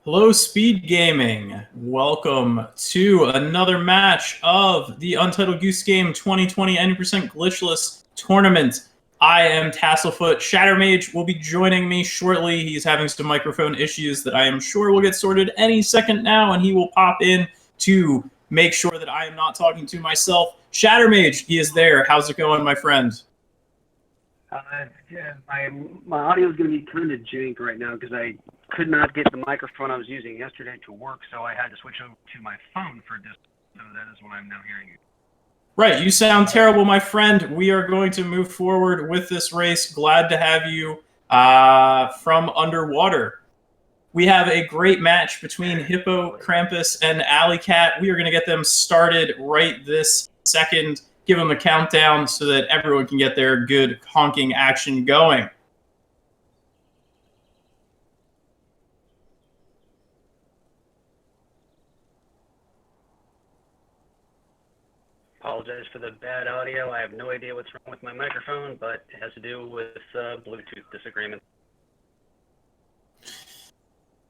Hello, Speed Gaming. Welcome to another match of the Untitled Goose Game 2020 90% Glitchless Tournament. I am Tasselfoot. Shattermage will be joining me shortly. He's having some microphone issues that I am sure will get sorted any second now, and he will pop in to make sure that I am not talking to myself. Shattermage, he is there. How's it going, my friend? Yeah, my audio is going to be kind of jank right now because I could not get the microphone I was using yesterday to work, so I had to switch over to my phone for this. So that is what I'm now hearing. Right, you sound terrible, my friend. We are going to move forward with this race. Glad to have you from underwater. We have a great match between HippoKrampus and Alecat. We are going to get them started right this second. Give them a countdown so that everyone can get their good honking action going. Apologize for the bad audio. I have no idea what's wrong with my microphone, but it has to do with Bluetooth disagreement.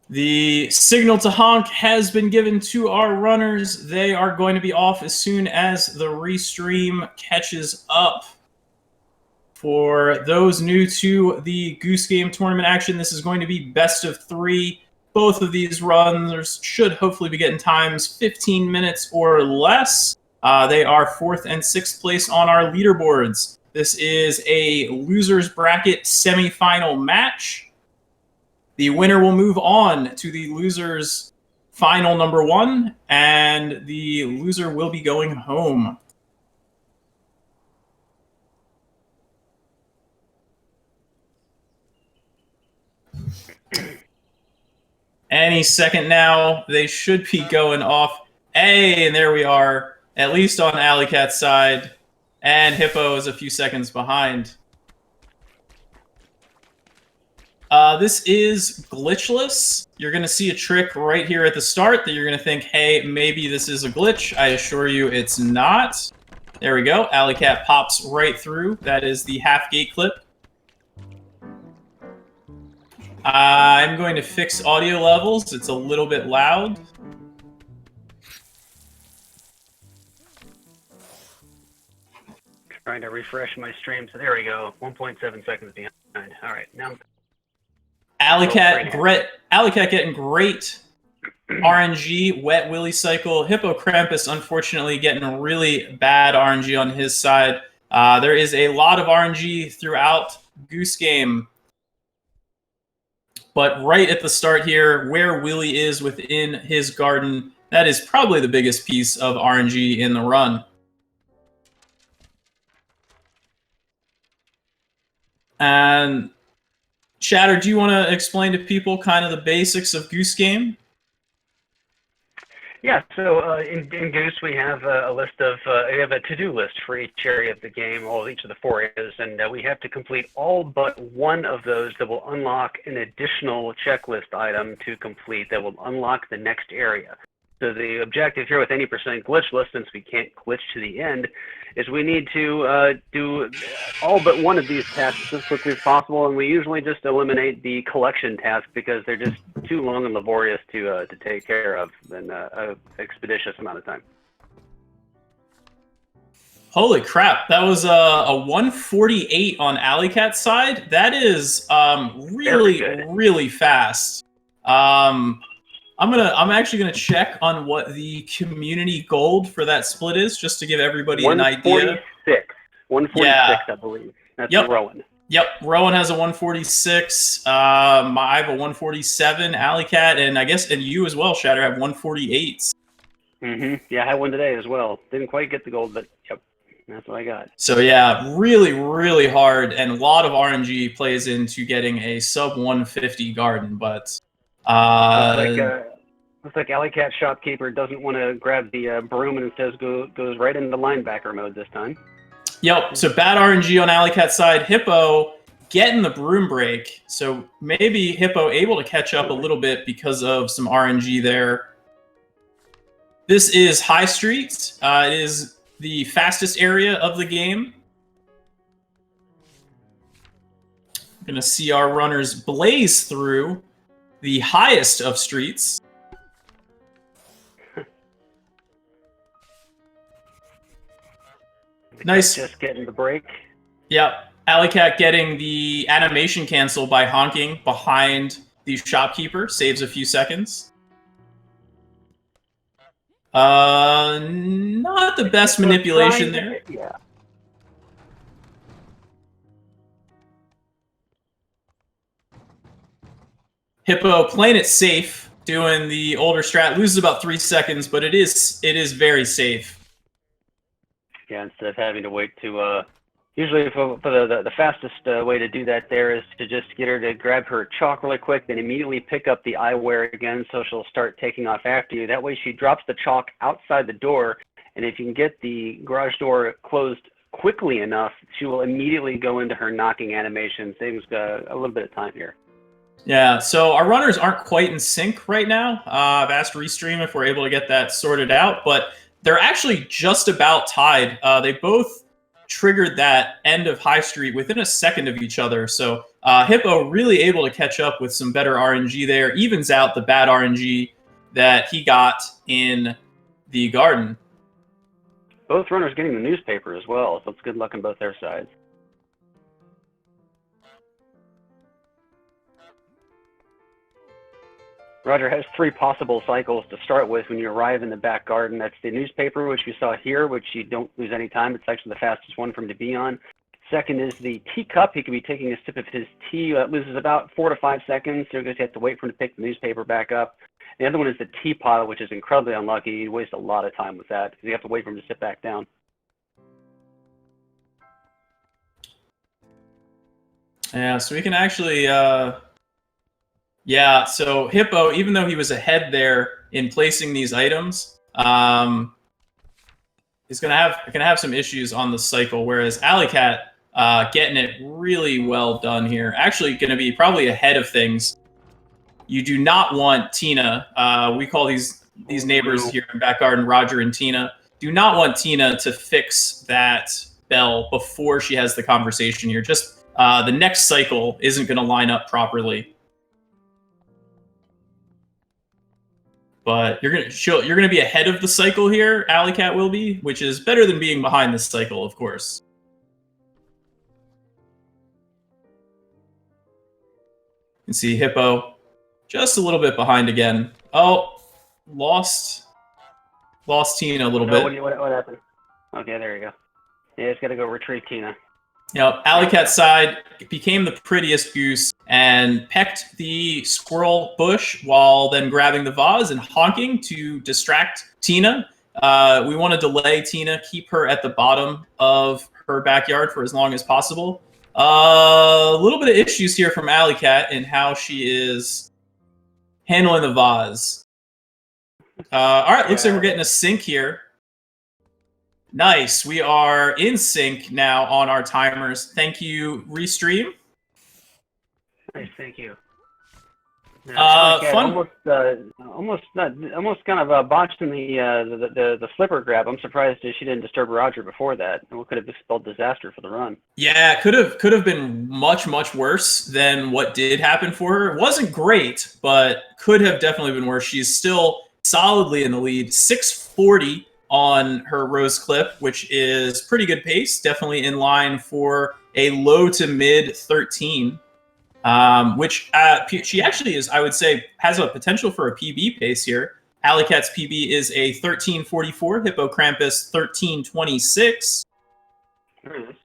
The signal to honk has been given to our runners. They are going to be off as soon as the restream catches up. For those new to the Goose Game tournament action, this is going to be best of 3. Both of these runners should hopefully be getting times 15 minutes or less. They are 4th and 6th place on our leaderboards. This is a loser's bracket semifinal match. The winner will move on to the loser's final number 1, and the loser will be going home. Any second now, they should be going off. Hey, and there we are, at least on Alecat's side, and Hippo is a few seconds behind. This is Glitchless. You're going to see a trick right here at the start that you're going to think, hey, maybe this is a glitch. I assure you it's not. There we go. Alecat pops right through. That is the half gate clip. I'm going to fix audio levels. It's a little bit loud. Trying to refresh my stream. So there we go. 1.7 seconds behind. All right, now. Alecat getting great RNG, wet willy cycle. HippoKrampus, unfortunately, getting really bad RNG on his side. There is a lot of RNG throughout Goose Game. But right at the start here, where Willy is within his garden, that is probably the biggest piece of RNG in the run. And Shatter, do you want to explain to people kind of the basics of Goose Game? Yeah, so in Goose we have a list of we have a to-do list for each area of the game, each of the 4 areas, and we have to complete all but one of those that will unlock an additional checklist item to complete that will unlock the next area. So the objective here with any percent glitchless, since we can't glitch to the end, is we need to do all but one of these tasks as quickly as possible, and we usually just eliminate the collection task because they're just too long and laborious to take care of in an expeditious amount of time. Holy crap, that was a 148 on Alecat's side. That is really fast. I'm actually gonna check on what the community gold for that split is, just to give everybody an idea. 146, yeah. I believe. That's Rowan. Yep, Rowan has a 146. I have a 147. Alecat, and I guess you as well, Shatter, have 148s. Yeah, I had one today as well. Didn't quite get the gold, but yep, that's what I got. So yeah, really hard, and a lot of RNG plays into getting a sub 150 garden, but. Looks like Alecat shopkeeper doesn't want to grab the broom and instead goes right into linebacker mode this time. Yep, so bad RNG on Alecat's side. Hippo getting the broom break, so maybe Hippo able to catch up a little bit because of some RNG there. This is High Street. It is the fastest area of the game. We're going to see our runners blaze through. the highest of streets. Nice. Just getting the break. Yep. Alecat getting the animation cancel by honking behind the shopkeeper. Saves a few seconds. Not the best manipulation there. Yeah. Hippo playing it safe, doing the older strat. Loses about 3 seconds, but it is very safe. Yeah, instead of having to wait to, usually for the fastest way to do that there is to just get her to grab her chalk really quick, then immediately pick up the eyewear again, so she'll start taking off after you. That way she drops the chalk outside the door, and if you can get the garage door closed quickly enough, she will immediately go into her knocking animation, saving a little bit of time here. Yeah, so our runners aren't quite in sync right now. I've asked Restream if we're able to get that sorted out, but they're actually just about tied. They both triggered that end of High Street within a second of each other. So Hippo really able to catch up with some better RNG there. Evens out the bad RNG that he got in the garden. Both runners getting the newspaper as well, so it's good luck on both their sides. Roger has 3 possible cycles to start with when you arrive in the back garden. That's the newspaper, which you saw here, which you don't lose any time. It's actually the fastest one for him to be on. Second is the teacup. He could be taking a sip of his tea. That loses about 4 to 5 seconds. So you're going to have to wait for him to pick the newspaper back up. The other one is the teapot, which is incredibly unlucky. You waste a lot of time with that because you have to wait for him to sit back down. Yeah, so we can actually... Yeah, so Hippo, even though he was ahead there in placing these items, is gonna have some issues on the cycle. Whereas Alecat getting it really well done here, actually going to be probably ahead of things. You do not want Tina. We call these neighbors here in back garden Roger and Tina. Do not want Tina to fix that bell before she has the conversation here. Just the next cycle isn't going to line up properly. But you're gonna be ahead of the cycle here. Alecat will be, which is better than being behind the cycle, of course. You can see Hippo just a little bit behind again. Oh, lost Tina a little bit. What happened? Okay, there you go. Yeah, it's got to go retrieve Tina. Alecat's side became the prettiest goose and pecked the squirrel bush while then grabbing the vase and honking to distract Tina. We want to delay Tina, keep her at the bottom of her backyard for as long as possible. A little bit of issues here from Alecat in how she is handling the vase. All right, looks like we're getting a sync here. Nice. We are in sync now on our timers. Thank you, Restream. Nice, thank you. Fun. Almost kind of botched in the flipper grab. I'm surprised she didn't disturb Roger before that. It could have spelled disaster for the run. Yeah, it could have been much worse than what did happen for her. It wasn't great, but could have definitely been worse. She's still solidly in the lead, 640 on her rose clip, which is pretty good pace, definitely in line for a low to mid 13, which she actually is, I would say, has a potential for a PB pace here. Alecat's PB is a 13:44, HippoKrampus 13:26. There it is.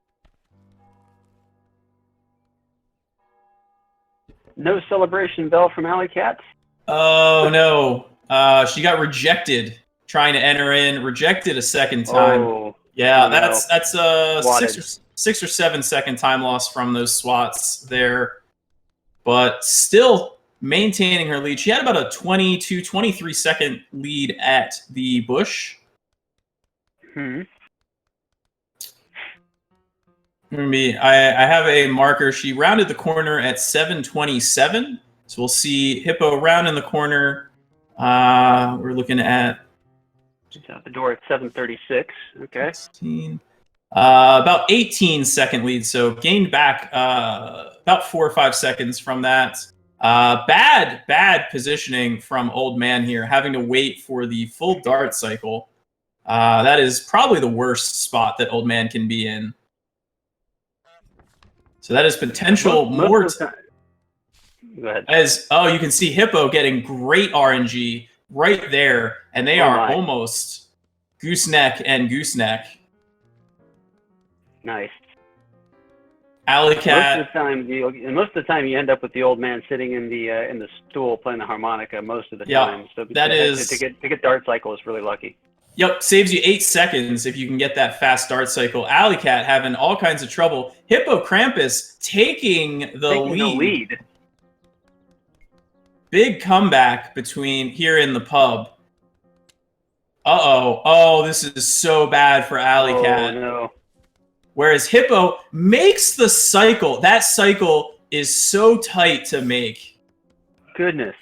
No celebration bell from Alecat. Oh no, she got rejected. Trying to enter in, rejected a second time. Oh, yeah, that's a Swatted. 6 or 7 second time loss from those swats there. But still maintaining her lead. She had about a 22, 23 second lead at the bush. I have a marker. She rounded the corner at 7:27. So we'll see Hippo round in the corner. We're looking at out the door at 7:36. Okay. 16, about 18 second lead, so gained back about 4 or 5 seconds from that. Bad positioning from Old Man here, having to wait for the full dart cycle. That is probably the worst spot that Old Man can be in. So that is potential more. Go ahead. You can see Hippo getting great RNG right there, and they are almost gooseneck and gooseneck. Nice. Alecat. Most of the time, you end up with the Old Man sitting in the stool playing the harmonica most of the time. So to get dart cycle is really lucky. Yep, saves you 8 seconds if you can get that fast dart cycle. Alecat having all kinds of trouble. HippoKrampus taking the lead. Big comeback between here in the pub. Uh-oh. Oh, this is so bad for Alecat. Oh, no. Whereas Hippo makes the cycle. That cycle is so tight to make. Goodness.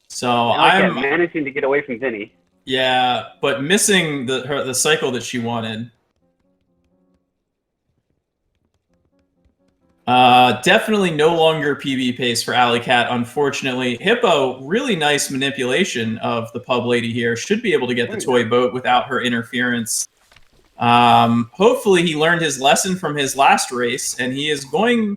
So I'm managing to get away from Vinny. Yeah, but missing the cycle that she wanted. Definitely no longer PB pace for Alecat, unfortunately. Hippo, really nice manipulation of the pub lady here. Should be able to get the toy boat without her interference. Hopefully he learned his lesson from his last race, and he is going...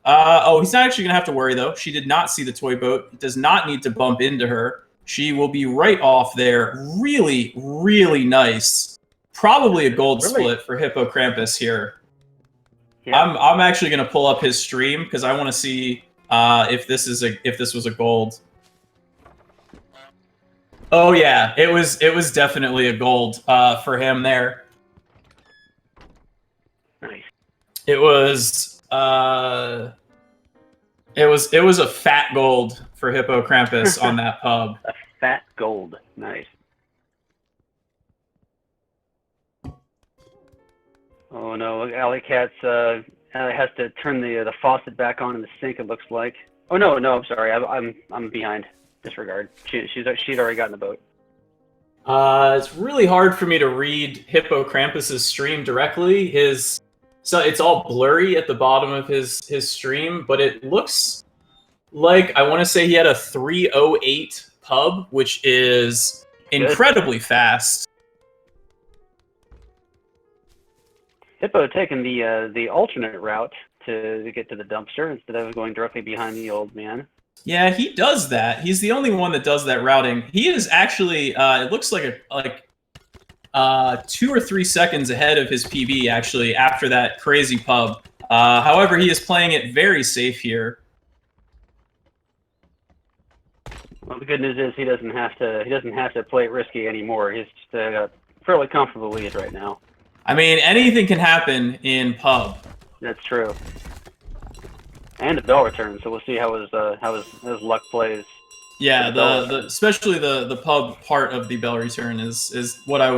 he's not actually going to have to worry, though. She did not see the toy boat. He does not need to bump into her. She will be right off there. Really, really nice. Probably a gold split for HippoKrampus here. Yeah. I'm actually going to pull up his stream because I want to see if this was a gold. Oh yeah, it was definitely a gold for him there. Nice. It was a fat gold for HippoKrampus on that pub. A fat gold. Nice. Oh no, Alecat's has to turn the faucet back on in the sink, it looks like. Oh no, I'm sorry. I'm behind. Disregard. She'd already gotten the boat. It's really hard for me to read HippoKrampus's stream directly. So it's all blurry at the bottom of his stream, but it looks like, I want to say he had a 3:08 pub, which is incredibly fast. Hippo taking the alternate route to get to the dumpster instead of going directly behind the Old Man. Yeah, he does that. He's the only one that does that routing. He is actually, it looks like 2 or 3 seconds ahead of his PB, actually, after that crazy pub. However, he is playing it very safe here. Well, the good news is he doesn't have to play it risky anymore. He's just got a fairly comfortable lead right now. I mean, anything can happen in pub. That's true. And a bell return, so we'll see how his luck plays. Yeah, especially the pub part of the bell return is what I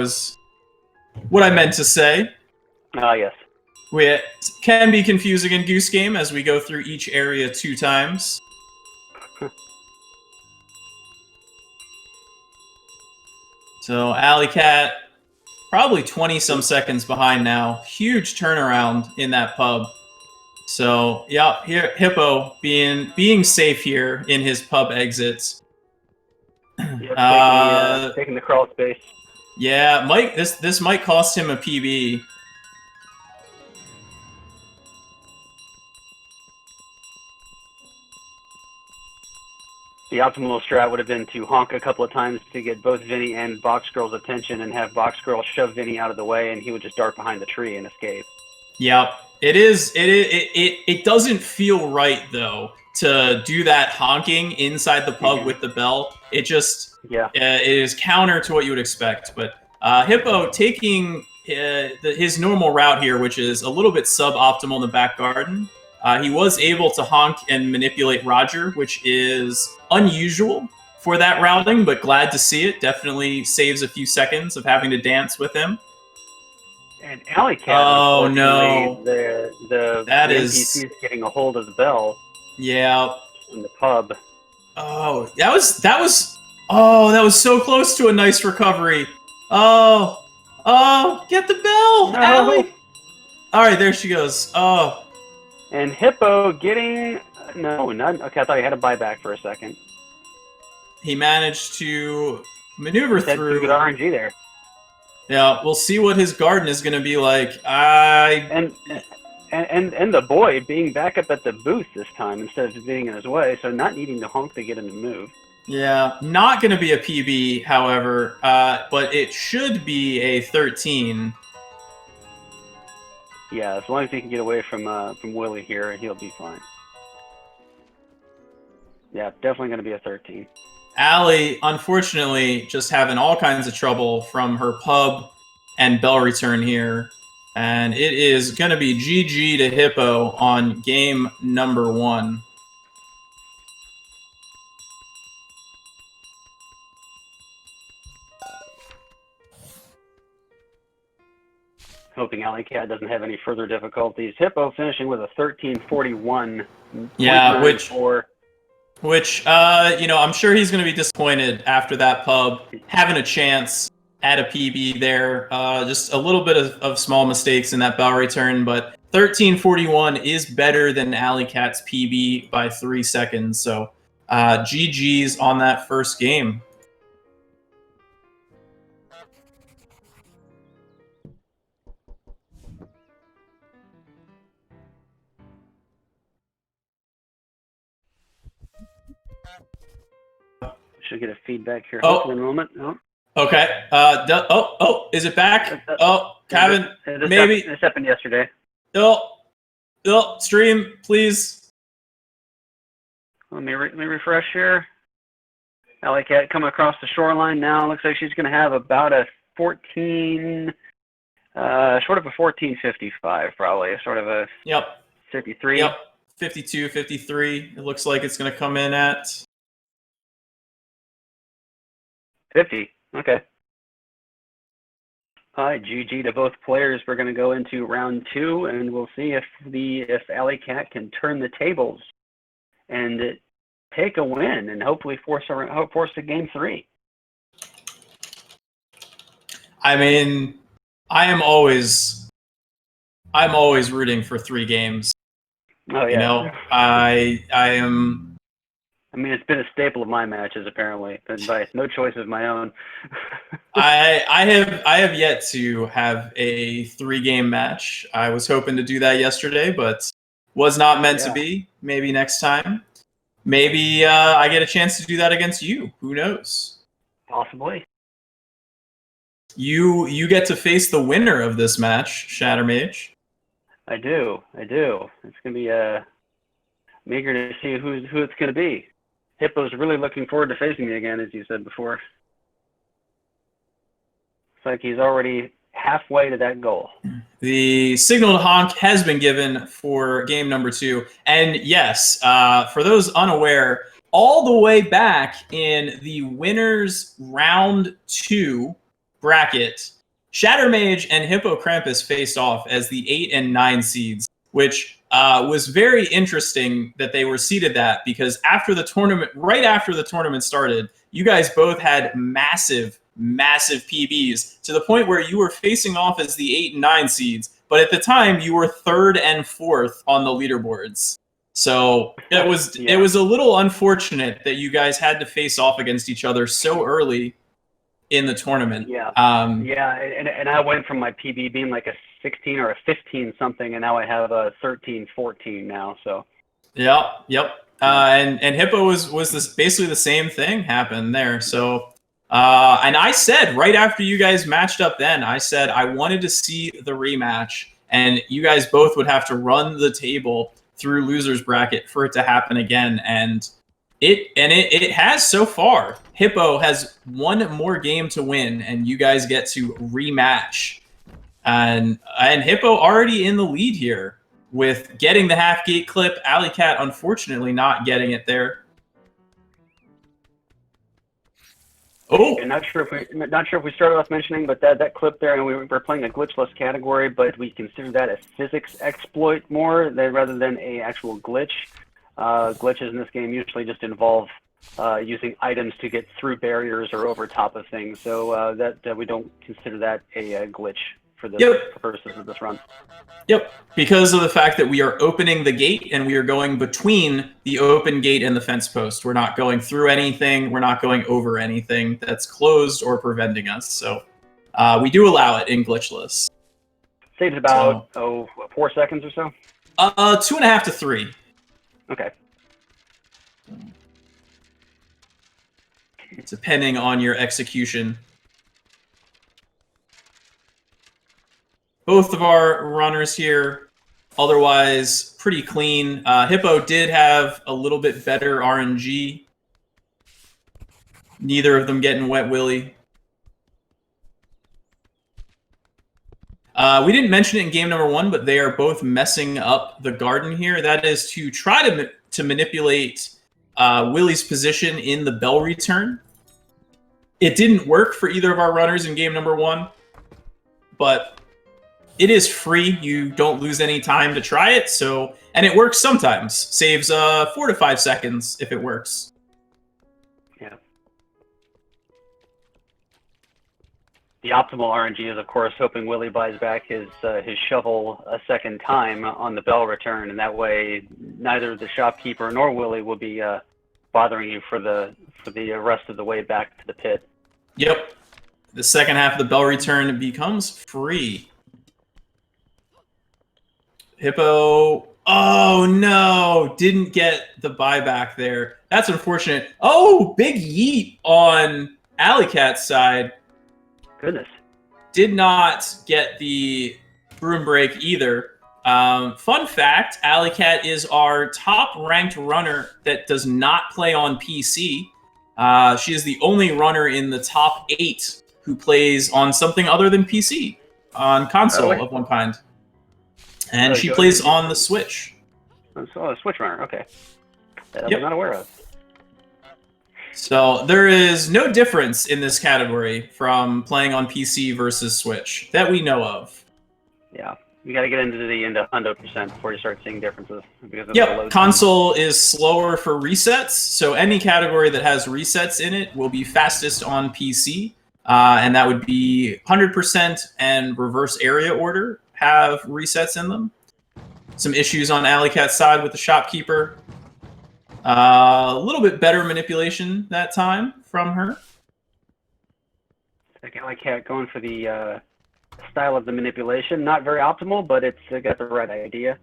meant to say. Yes. It can be confusing in Goose Game as we go through each area 2 times. So Alecat, probably 20-some seconds behind now. Huge turnaround in that pub. So yeah, here Hippo being safe here in his pub exits. Yep, taking the crawl space. Yeah, this might cost him a PB. The optimal strat would have been to honk a couple of times to get both Vinny and Box Girl's attention and have Box Girl shove Vinny out of the way, and he would just dart behind the tree and escape. Yep. It doesn't feel right, though, to do that honking inside the pub with the bell. It just, it is counter to what you would expect. But Hippo taking his normal route here, which is a little bit suboptimal in the back garden. He was able to honk and manipulate Roger, which is unusual for that routing, but glad to see it. Definitely saves a few seconds of having to dance with him. And Alecat, oh no, the NPC is getting a hold of the bell. Yeah, in the pub. Oh, that was so close to a nice recovery. Oh, get the bell, no. Allie. All right, there she goes. Oh, and Hippo getting No, none. Okay, I thought he had a buyback for a second. He managed to maneuver Had some through. good RNG there. Yeah, we'll see what his garden is going to be like. And the boy being back up at the booth this time instead of being in his way, so not needing to honk to get him to move. Yeah, not going to be a PB, however, but it should be a 13. Yeah, as long as he can get away from Willie here, he'll be fine. Yeah, definitely going to be a 13. Allie, unfortunately, just having all kinds of trouble from her pub and bell return here. And it is going to be GG to Hippo on game number 1. Hoping Alecat doesn't have any further difficulties. Hippo finishing with a 13:41. Yeah, which I'm sure he's going to be disappointed after that pub having a chance at a PB there. Just a little bit of small mistakes in that bell return, but 13:41 is better than Alecat's PB by 3 seconds. So GG's on that first game. Should get a feedback here. Oh. In a moment. Oh. Okay. Is it back? Kevin, maybe. This happened yesterday. Stream, please. Let me refresh here. Alecat coming across the shoreline now. Looks like she's going to have about a 14, short of a 14:55 probably. Sort of a 53. Yep. 52, 53. It looks like it's going to come in at 50. Okay. All right, GG to both players. We're going to go into round 2, and we'll see if Alecat can turn the tables and take a win, and hopefully force a game 3. I mean, I'm always rooting for 3 games. Oh yeah. You know, I am. I mean, it's been a staple of my matches apparently, but by no choice of my own. I have yet to have a 3-game match. I was hoping to do that yesterday, but was not meant to be. Maybe next time. Maybe I get a chance to do that against you. Who knows? Possibly. You get to face the winner of this match, Shattermage. I do. It's gonna be I'm eager to see who it's gonna be. Hippo's really looking forward to facing me again, as you said before. It's like he's already halfway to that goal. The signal to honk has been given for game number 2. And yes, for those unaware, all the way back in the winners round 2 bracket, Shattermage and HippoKrampus faced off as the 8 and 9 seeds, which was very interesting that they were seeded that, because right after the tournament started, you guys both had massive PBs to the point where you were facing off as the 8 and 9 seeds, but at the time you were 3rd and 4th on the leaderboards. So it was a little unfortunate that you guys had to face off against each other so early in the tournament. Yeah. And I went from my PB being like a 16 or a 15 something, and now I have a 13-14 now. So. Yep. And Hippo was this basically the same thing happened there. So, and I said right after you guys matched up, then I said I wanted to see the rematch, and you guys both would have to run the table through losers bracket for it to happen again, and it has so far. Hippo has one more game to win, and you guys get to rematch. And Hippo already in the lead here with getting the half gate clip. Alecat unfortunately not getting it there. Oh, I'm not sure if we started off mentioning, but that clip there, and we were playing a glitchless category, but we consider that a physics exploit more rather than a actual glitch. Glitches in this game usually just involve using items to get through barriers or over top of things, so that we don't consider that a glitch for the Yep. purposes of this run. Yep, because of the fact that we are opening the gate and we are going between the open gate and the fence post. We're not going through anything. We're not going over anything that's closed or preventing us. So we do allow it in Glitchless. Saves about 4 seconds or so. 2.5 to 3. Okay. Depending on your execution. Both of our runners here, otherwise pretty clean. Hippo did have a little bit better RNG. Neither of them getting wet willy. We didn't mention it in game number 1, but they are both messing up the garden here. That is to try to manipulate Willy's position in the bell return. It didn't work for either of our runners in game number 1, but it is free. You don't lose any time to try it. So, and it works sometimes. Saves 4 to 5 seconds if it works. Yeah. The optimal RNG is, of course, hoping Willy buys back his shovel a second time on the bell return, and that way neither the shopkeeper nor Willy will be bothering you for the rest of the way back to the pit. Yep. The second half of the bell return becomes free. Hippo, oh no, didn't get the buyback there. That's unfortunate. Oh, big yeet on Alecat's side. Goodness. Did not get the broom break either. Fun fact, Alecat is our top-ranked runner that does not play on PC. She is the only runner in the top 8 who plays on something other than PC, on console of one kind. And she plays on the Switch. So a Switch runner, okay. That I'm not aware of. So there is no difference in this category from playing on PC versus Switch that we know of. Yeah, you got to get into 100% before you start seeing differences. Because of Yep, console is slower for resets, so any category that has resets in it will be fastest on PC, and that would be 100% and reverse area order have resets in them. Some issues on Alecat's side with the shopkeeper. A little bit better manipulation that time from her. Alecat going for the style of the manipulation. Not very optimal, but it's got the right idea.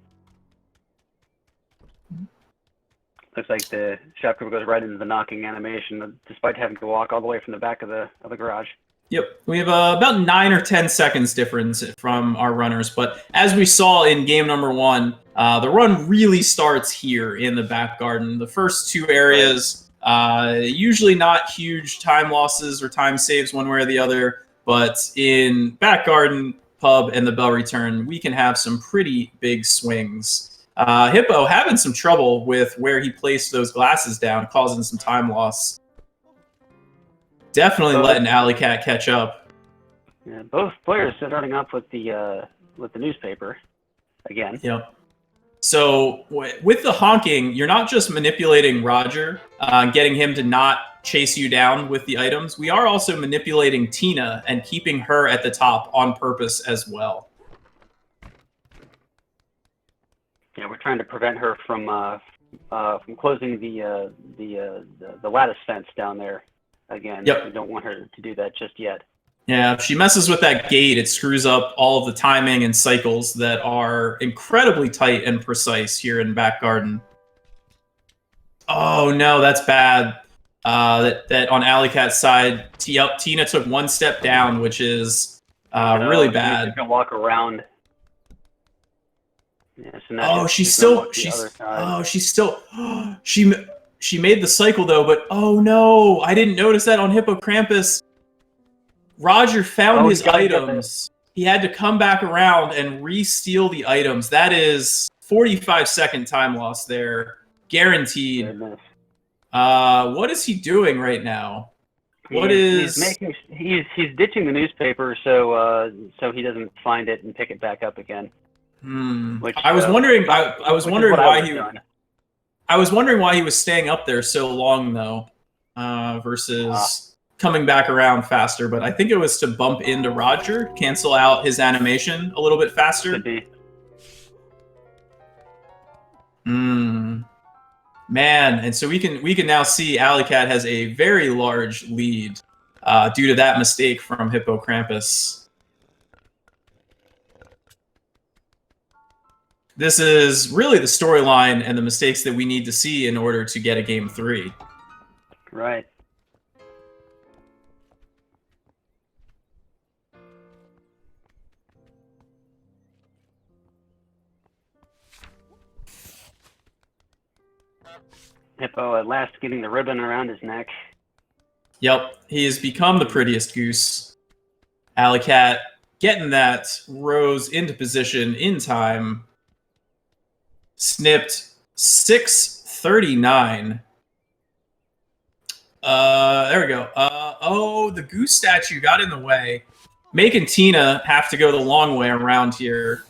Looks like the shopkeeper goes right into the knocking animation, despite having to walk all the way from the back of the garage. Yep, we have about 9 or 10 seconds difference from our runners, but as we saw in game number 1, the run really starts here in the back garden. The first 2 areas, usually not huge time losses or time saves one way or the other, but in back garden, pub, and the bell return, we can have some pretty big swings. Hippo having some trouble with where he placed those glasses down, causing some time loss. Definitely letting Alecat catch up. Yeah, both players starting up with the newspaper again. Yep. So with the honking, you're not just manipulating Roger, getting him to not chase you down with the items. We are also manipulating Tina and keeping her at the top on purpose as well. Yeah, we're trying to prevent her from closing the lattice fence down there. Again, yep. We don't want her to do that just yet. Yeah, if she messes with that gate, it screws up all of the timing and cycles that are incredibly tight and precise here in back garden. Oh no, that's bad. That on Alecat's side, Tina took 1 step down, which is really bad. She's gonna walk around. Yeah, so she made the cycle though, but oh no, I didn't notice that on HippoKrampus. Roger found his items. He had to come back around and re-steal the items. That is 45-second time loss there, guaranteed. What is he doing right now? He's ditching the newspaper so he doesn't find it and pick it back up again. Which, I was wondering why he was staying up there so long though, versus coming back around faster, but I think it was to bump into Roger, cancel out his animation a little bit faster. Could be. Man, and so we can now see Alecat has a very large lead due to that mistake from HippoKrampus. This is really the storyline and the mistakes that we need to see in order to get a game 3. Right. Hippo at last getting the ribbon around his neck. Yep, he has become the prettiest goose. Alecat getting that rose into position in time. Snipped 6:39. There we go. Oh, the goose statue got in the way. Making Tina have to go the long way around here.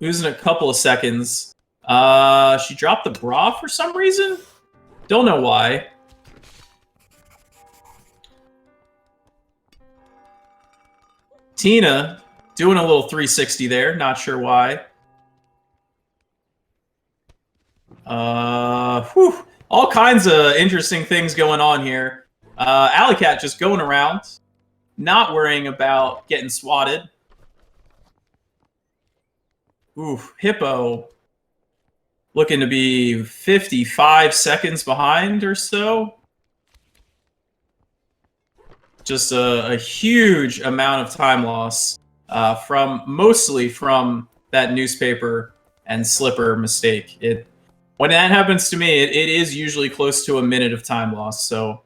Losing a couple of seconds. She dropped the bra for some reason? Don't know why. Tina doing a little 360 there. Not sure why. All kinds of interesting things going on here. Alecat just going around, not worrying about getting swatted. Hippo looking to be 55 seconds behind or so. Just a huge amount of time loss mostly from that newspaper and slipper mistake. When that happens to me, it is usually close to a minute of time loss. So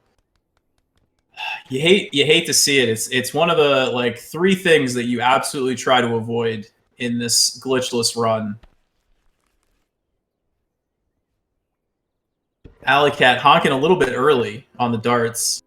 you hate to see it. It's one of the 3 things that you absolutely try to avoid in this glitchless run. Alecat honking a little bit early on the darts.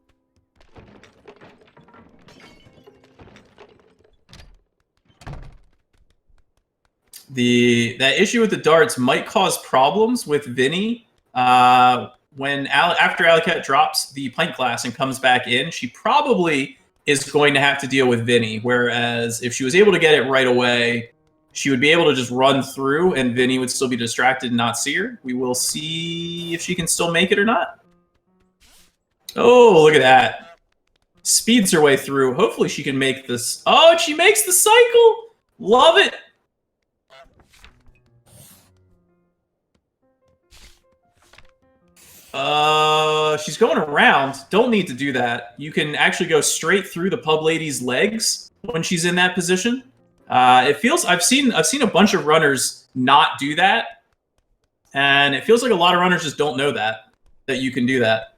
That issue with the darts might cause problems with Vinny when after Alecat drops the pint glass and comes back in. She probably is going to have to deal with Vinny, whereas if she was able to get it right away, she would be able to just run through and Vinny would still be distracted and not see her. We will see if she can still make it or not. Oh, look at that. Speeds her way through. Hopefully she can make this. Oh, she makes the cycle. Love it. She's going around. Don't need to do that. You can actually go straight through the pub lady's legs when she's in that position. It feels I've seen a bunch of runners not do that, and it feels like a lot of runners just don't know that you can do that.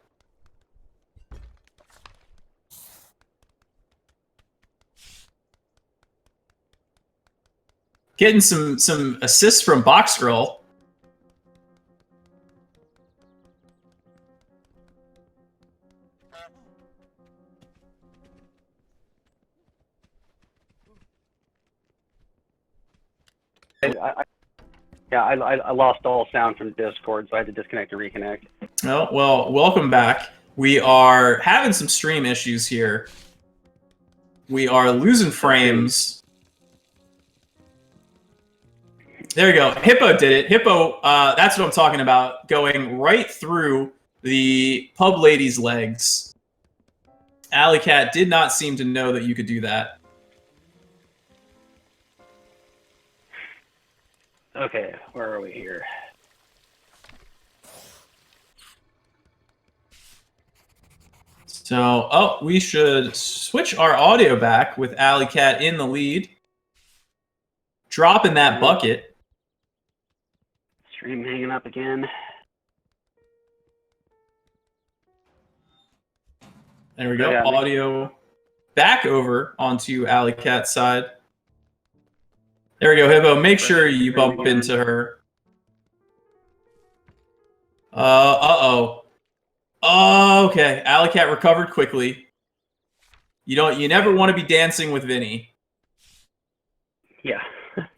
Getting some assists from Box Girl. I lost all sound from Discord, so I had to disconnect and reconnect. Oh, well, welcome back. We are having some stream issues here. We are losing frames. There you go. Hippo did it. Hippo, that's what I'm talking about. Going right through the pub lady's legs. Alecat did not seem to know that you could do that. Okay, where are we here? So, we should switch our audio back with Alecat in the lead. Dropping that bucket. Stream hanging up again. There we go. Audio back over onto Alecat's side. There we go, Hippo. Make sure you bump into her. Uh-oh. Oh, okay. Alecat recovered quickly. You never want to be dancing with Vinny. Yeah.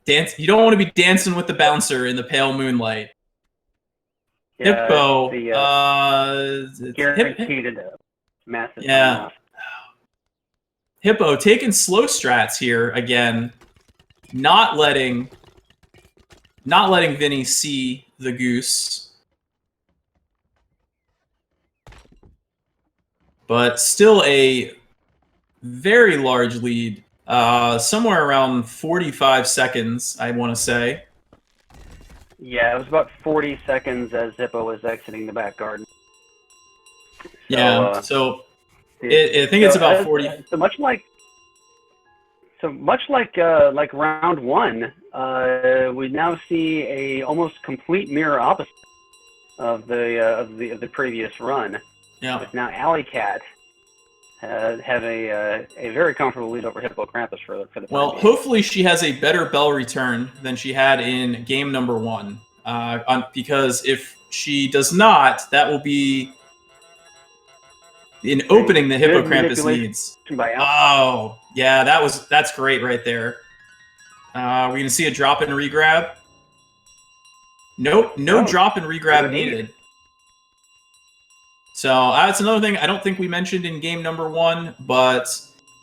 You don't want to be dancing with the bouncer in the pale moonlight. Yeah, Hippo. guaranteed Massive. Yeah. Hippo taking slow strats here again, not letting Vinny see the goose, but still a very large lead, somewhere around 45 seconds, I want to say. Yeah, it was about 40 seconds as Hippo was exiting the back garden. So, yeah, I think it's about 40. So much like round one, we now see a almost complete mirror opposite of the previous run. Yeah. With now Alecat have a very comfortable lead over HippoKrampus for the. Well, game. hopefully she has a better bell return than she had in game number 1, because if she does not, that will be an opening that HippoKrampus needs. Oh, yeah, that's great right there. We're gonna see a drop and regrab. Nope, no drop and regrab needed. So that's another thing I don't think we mentioned in game number 1, but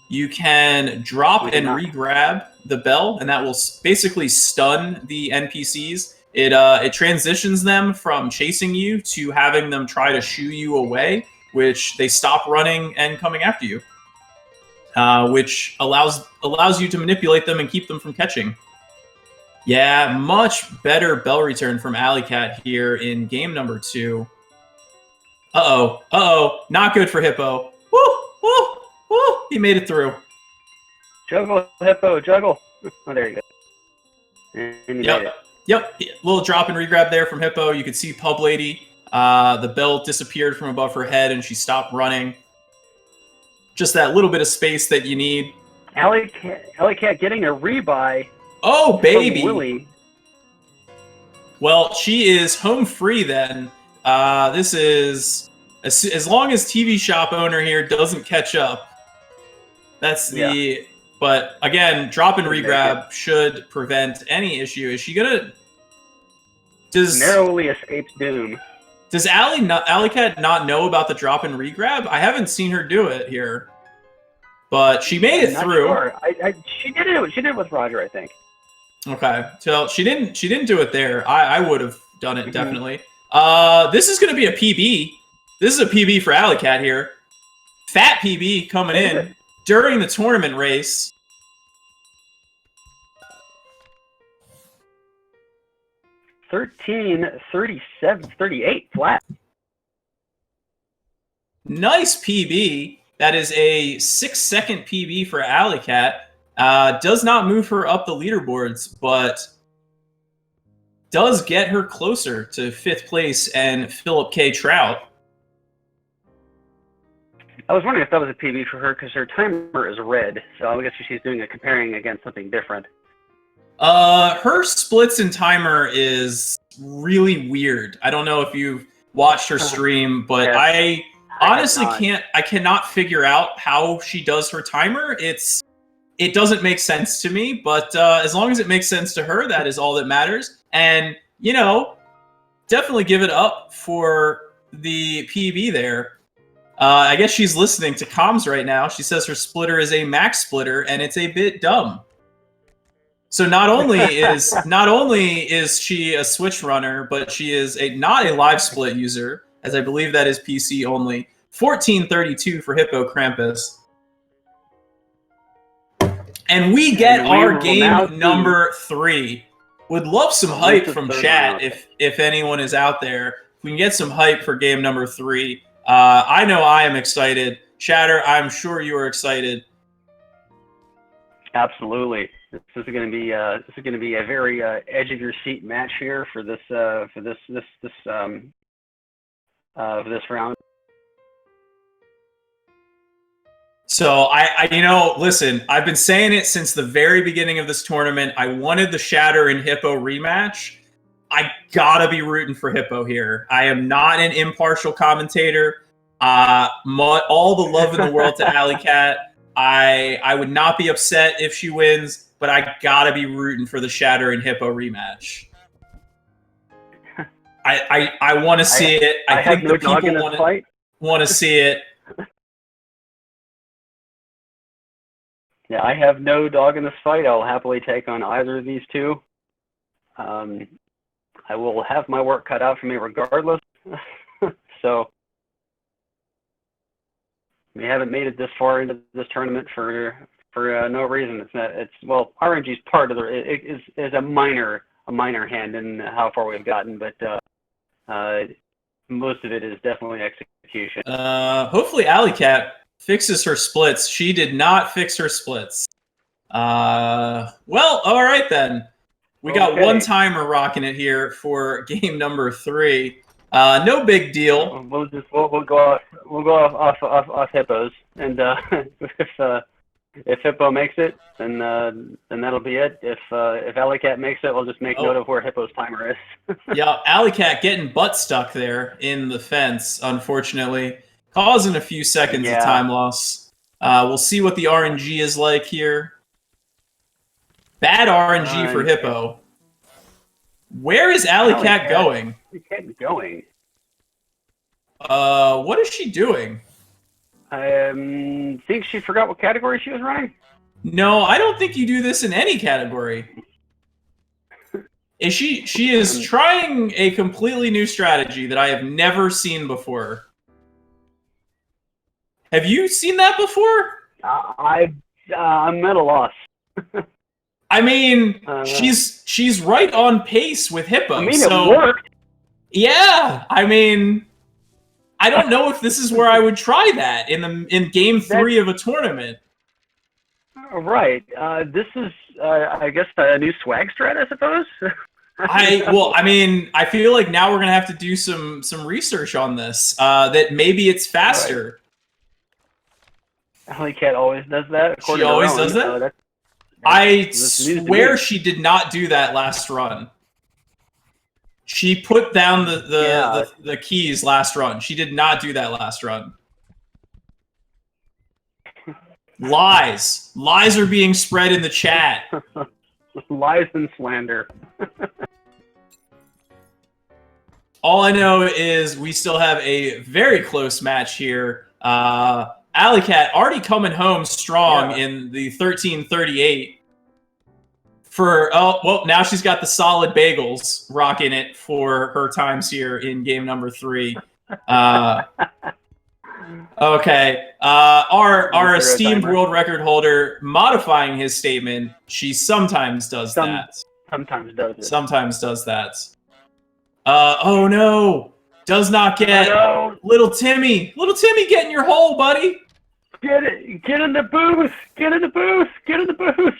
you can drop and regrab the bell, and that will basically stun the NPCs. It transitions them from chasing you to having them try to shoo you away, which they stop running and coming after you, which allows you to manipulate them and keep them from catching. Yeah, much better bell return from Alecat here in game number 2. Uh-oh, not good for Hippo. Woo, he made it through. Juggle, Hippo, juggle. Oh, there you go. And he made it. Yep, little drop and regrab there from Hippo. You could see Pub Lady. The bell disappeared from above her head, and she stopped running. Just that little bit of space that you need. Alecat getting a rebuy. Oh, baby. From Willie. Well, she is home free then. This is as long as TV shop owner here doesn't catch up. That's the. Yeah. But again, drop and regrab should prevent any issue. Is she gonna? Narrowly escapes doom. Does Alecat not know about the drop and regrab? I haven't seen her do it here, but she made it through. Sure. She did it. She did it with Roger, I think. Okay, so she didn't do it there. I would have done it definitely. This is gonna be a PB. This is a PB for Alecat here. Fat PB coming in during the tournament race. 13:37:38 flat. Nice PB. That is a 6-second PB for Alecat. Does not move her up the leaderboards, but does get her closer to 5th place and Philip K. Trout. I was wondering if that was a PB for her because her timer is red, so I guess she's doing a comparing against something different. Her splits and timer is really weird. I don't know if you've watched her stream, but I honestly cannot figure out how she does her timer. It doesn't make sense to me, but as long as it makes sense to her, that is all that matters. And, definitely give it up for the PB there. I guess she's listening to comms right now. She says her splitter is a max splitter, and it's a bit dumb. So not only is she a Switch runner, but she is not a live split user, as I believe that is PC only. 1432 for HippoKrampus. And we get our game number 3. Would love some hype from chat if anyone is out there. If we can get some hype for game number 3. I know I am excited. Chatter, I'm sure you are excited. Absolutely. This is going to be a very edge of your seat match here for this round. So listen, I've been saying it since the very beginning of this tournament. I wanted the Shatter and Hippo rematch. I gotta be rooting for Hippo here. I am not an impartial commentator. All the love in the world to Alecat. I would not be upset if she wins, but I gotta be rooting for the Shatter and Hippo rematch. I want to see it. I think the people want to see it. Yeah, I have no dog in this fight. I'll happily take on either of these two. I will have my work cut out for me regardless. So we haven't made it this far into this tournament for no reason. It's not. Well, RNG's part of it is a minor hand in how far we've gotten, but most of it is definitely execution. Hopefully Alecat fixes her splits. She did not fix her splits. Well, all right then. We got one timer rocking it here for game number 3. No big deal. We'll go off Hippos, and if Hippo makes it, then that'll be it. If Alecat makes it, we'll just make note of where Hippo's timer is. Yeah, Alecat getting butt stuck there in the fence, unfortunately, causing a few seconds of time loss. We'll see what the RNG is like here. Bad RNG for Hippo. Where is Alecat going? Alecat going. What is she doing? I think she forgot what category she was running. No, I don't think you do this in any category. She is trying a completely new strategy that I have never seen before. Have you seen that before? I'm at a loss. I mean, she's right on pace with Hippo. I mean, it worked. Yeah, I mean, I don't know if this is where I would try that in game 3 of a tournament. Right. This is, I guess, a new swag strat, I suppose. I mean, I feel like now we're gonna have to do some research on this. That maybe it's faster. Right. Alecat always does that. She always does that. I swear she did not do that last run. She put down the keys last run. She did not do that last run. Lies. Lies are being spread in the chat. Lies and slander. All I know is we still have a very close match here. Alecat already coming home strong in the 13:38. Now she's got the solid bagels rocking it for her times here in game number 3. Okay. Our esteemed world record holder modifying his statement. She sometimes does that. Sometimes does it. Sometimes does that. Oh no! Does not get little Timmy. Little Timmy, get in your hole, buddy. Get in the booth. Get in the booth. Get in the booth.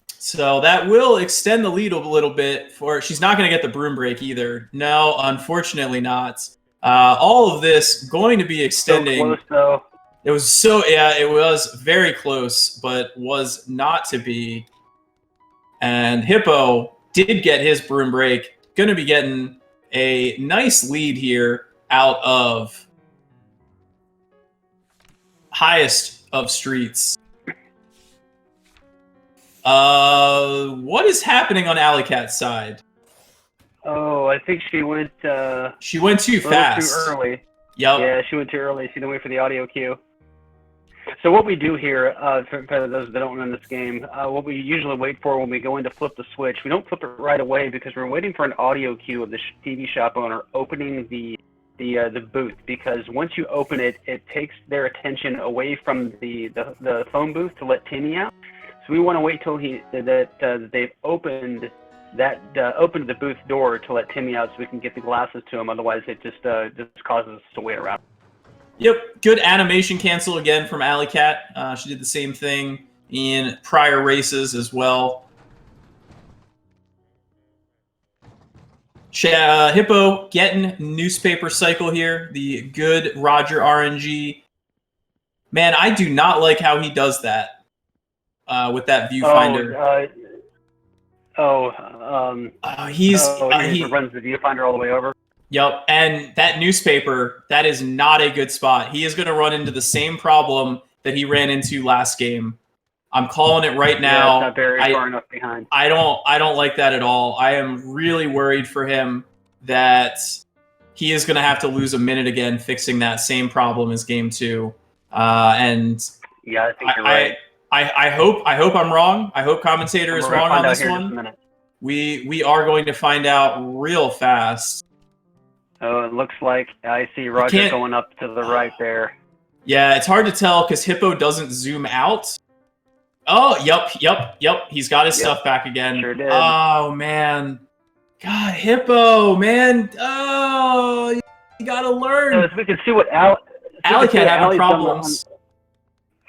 So that will extend the lead a little bit. She's not going to get the broom break either. No, unfortunately not. All of this going to be extending. So close, though. It was very close, but was not to be. And Hippo did get his broom break. Going to be getting a nice lead here out of highest of streets. What is happening on Alecat's side? Oh, I think she went. She went too fast. Too early. Yep. Yeah, she went too early. She didn't wait for the audio cue. So what we do here, for those that don't run this game, what we usually wait for when we go in to flip the switch, we don't flip it right away because we're waiting for an audio cue of the TV shop owner opening the booth, because once you open it, it takes their attention away from the phone booth to let Timmy out. So we want to wait till they've opened opened the booth door to let Timmy out so we can get the glasses to him. Otherwise, it just causes us to wait around. Yep, good animation cancel again from Alecat. She did the same thing in prior races as well. Hippo getting newspaper cycle here. The good Roger RNG. Man, I do not like how he does that with that viewfinder. He runs the viewfinder all the way over. Yep, and that newspaper, that is not a good spot. He is going to run into the same problem that he ran into last game. I'm calling it right now. It's not very far enough behind. I don't like that at all. I am really worried for him that he is going to have to lose a minute again fixing that same problem as game 2. And yeah, I think you're right. I hope I'm wrong. I hope commentator is wrong on this one. We are going to find out real fast. Oh, it looks like I see Roger going up to the right there. Yeah, it's hard to tell because Hippo doesn't zoom out. Oh, yep. He's got his stuff back again. Sure did. Oh, man. God, Hippo, man. Oh, you gotta learn. So as we can see what Alecat having problems.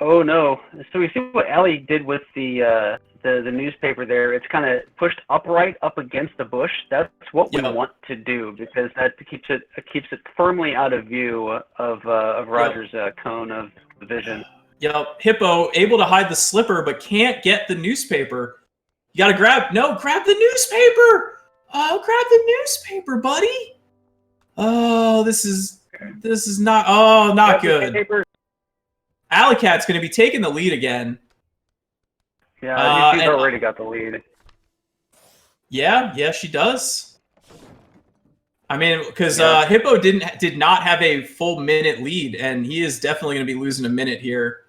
Oh, no. So we see what Ali did with the newspaper there. It's kind of pushed upright up against the bush. That's what we want to do because that keeps it firmly out of view of Roger's cone of vision. Yep, Hippo able to hide the slipper but can't get the newspaper. You gotta grab the newspaper. Oh, grab the newspaper, buddy. Oh, this is not good. Alecat's gonna be taking the lead again. Yeah, she's already got the lead. Yeah, she does. I mean, because Hippo did not have a full minute lead, and he is definitely going to be losing a minute here.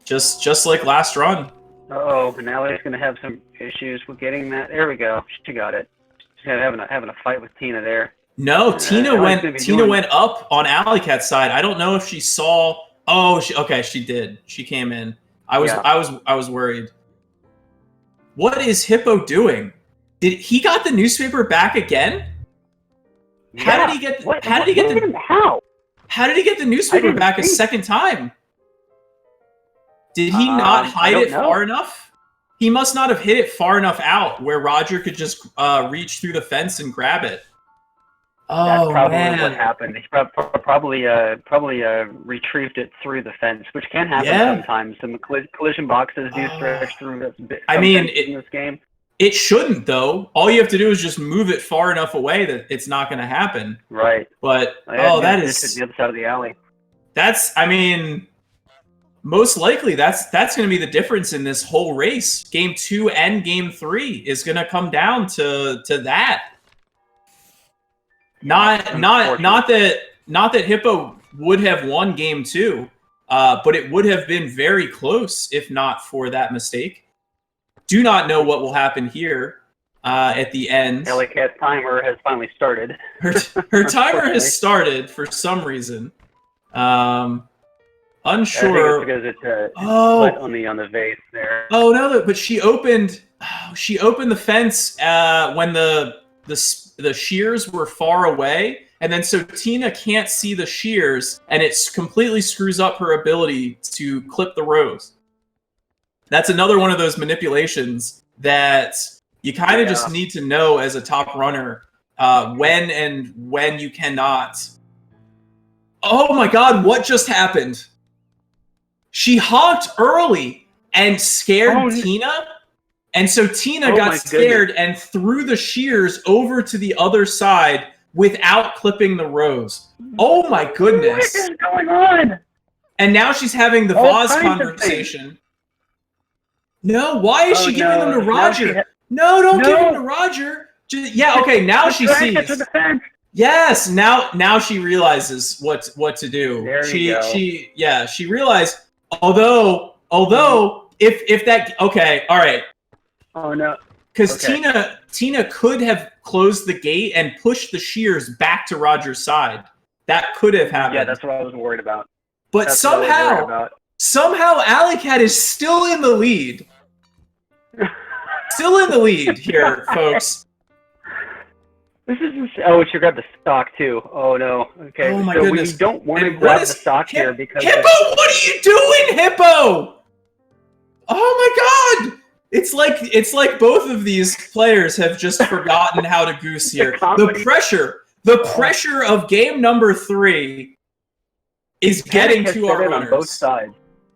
Just like last run. Uh-oh, and Allie's going to have some issues with getting that. There we go. She got it. She's having a fight with Tina there. No, Tina went up on Alecat's side. I don't know if she saw. Oh, she did. She came in. I was worried. What is Hippo doing? Did he got the newspaper back again? How did he get the newspaper back a second time? Did he not hide it far enough? He must not have hit it far enough out where Roger could just reach through the fence and grab it. Oh, that's probably what happened. He probably retrieved it through the fence, which can happen sometimes. Some collision boxes do stretch through in this game. It shouldn't, though. All you have to do is just move it far enough away that it's not going to happen. Right. But that is the other side of the alley. Most likely that's going to be the difference in this whole race. Game 2 and Game 3 is going to come down to that. Not that Hippo would have won Game 2, but it would have been very close if not for that mistake. Do not know what will happen here at the end. Alecat's timer has finally started. Her timer has started for some reason. Unsure. I think it's because it's on the vase there. Oh no! But she opened the fence when the shears were far away, and then so Tina can't see the shears, and it completely screws up her ability to clip the rows. That's another one of those manipulations that you kind of just need to know as a top runner when you cannot. Oh my God! What just happened? She honked early and scared Tina. And so Tina got scared and threw the shears over to the other side without clipping the rows. Oh my goodness. What is going on? And now she's having the vase conversation. No, why is she giving them to Roger? No, don't give them to Roger. Now she sees. Yes, now she realizes what to do. She realized, although if that all right. Oh no. Because Tina could have closed the gate and pushed the shears back to Roger's side. That could have happened. Yeah, that's what I was worried about. But somehow Alecat is still in the lead. Still in the lead here, folks. This is we should grab the stock too. Oh no. Okay. Oh my goodness. We don't want to grab the stock here because Hippo, what are you doing, Hippo? Oh my God! It's like both of these players have just forgotten how to goose here. The pressure of game number 3 is getting to our runners. On both sides.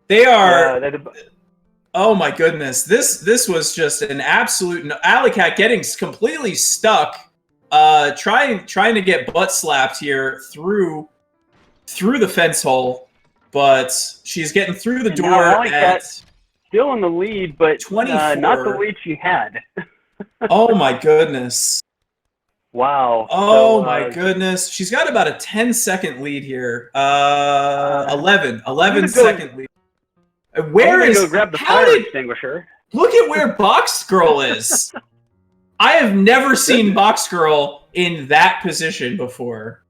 They are. Oh my goodness! This was just an absolute. Alecat getting completely stuck, trying to get butt slapped here through the fence hole, but she's getting through the door at. Still in the lead, but not the lead she had. Oh my goodness. Wow. Oh my goodness. She's got about a 10-second lead here. 11 second lead. Where is? Go grab the fire extinguisher. Look at where Box Girl is. I have never seen Box Girl in that position before.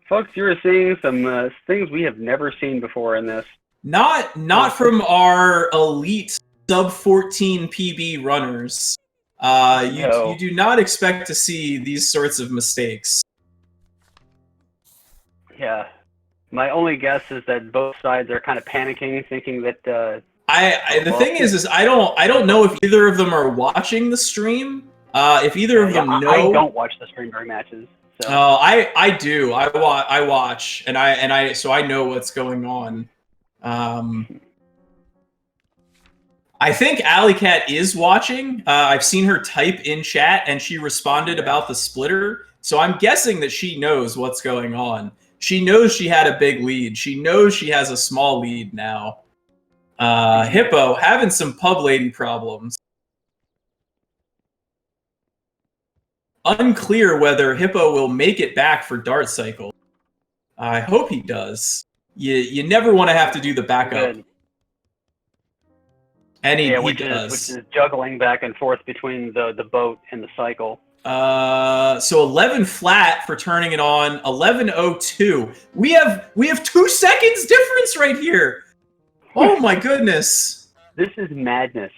Folks, you're seeing some things we have never seen before in this. Not from our elite sub 14 PB runners. You do not expect to see these sorts of mistakes. Yeah. My only guess is that both sides are kind of panicking, thinking that. The thing is I don't know if either of them are watching the stream. If either of them know, I don't watch the stream during matches. So. I do. I watch, and so I know what's going on. I think Alecat is watching. I've seen her type in chat, and she responded about the splitter. So I'm guessing that she knows what's going on. She knows she had a big lead. She knows she has a small lead now. Hippo having some pub lady problems. Unclear whether Hippo will make it back for Dart Cycle. I hope he does. You never want to have to do the backup. Good. And he which does. Which is juggling back and forth between the boat and the cycle. So 11 flat for turning it on. 11:02. We have 2 seconds difference right here. Oh my goodness. This is madness.